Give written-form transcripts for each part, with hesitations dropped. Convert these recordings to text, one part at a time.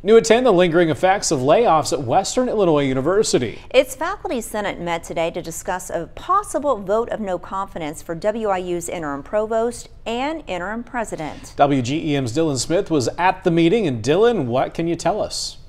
New at 10, the lingering effects of layoffs at Western Illinois University. Its Faculty Senate met today to discuss a possible vote of no confidence for WIU's interim provost and interim president. WGEM's Dylan Smith was at the meeting. And Dylan, what can you tell us?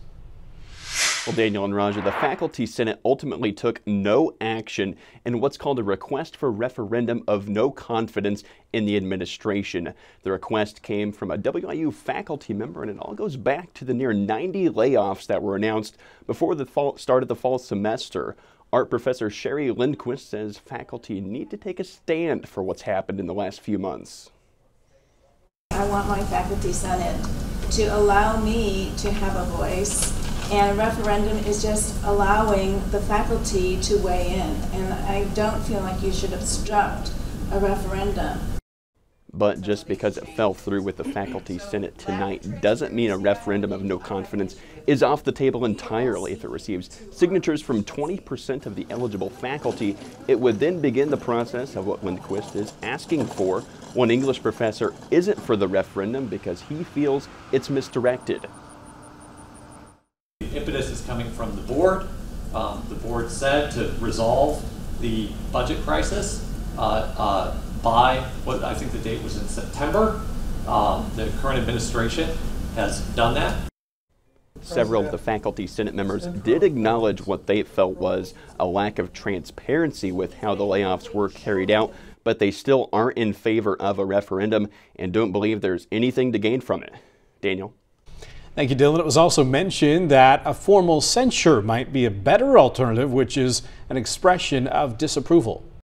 Well, Daniel and Roger, the Faculty Senate ultimately took no action in what's called a request for referendum of no confidence in the administration. The request came from a WIU faculty member, and it all goes back to the near 90 layoffs that were announced before the start of the fall semester. Art professor Sherry Lindquist says faculty need to take a stand for what's happened in the last few months. I want my Faculty Senate to allow me to have a voice. And a referendum is just allowing the faculty to weigh in. And I don't feel like you should obstruct a referendum. But just because it fell through with the Faculty Senate tonight doesn't mean a referendum of no confidence is off the table entirely. If it receives signatures from 20% of the eligible faculty, it would then begin the process of what Lindquist is asking for. One English professor isn't for the referendum because he feels it's misdirected. The impetus is coming from the board. The board said to resolve the budget crisis by what I think the date was in September. The current administration has done that. Several of the Faculty Senate members did acknowledge what they felt was a lack of transparency with how the layoffs were carried out, but they still aren't in favor of a referendum and don't believe there's anything to gain from it. Daniel. Thank you, Dylan. It was also mentioned that a formal censure might be a better alternative, which is an expression of disapproval.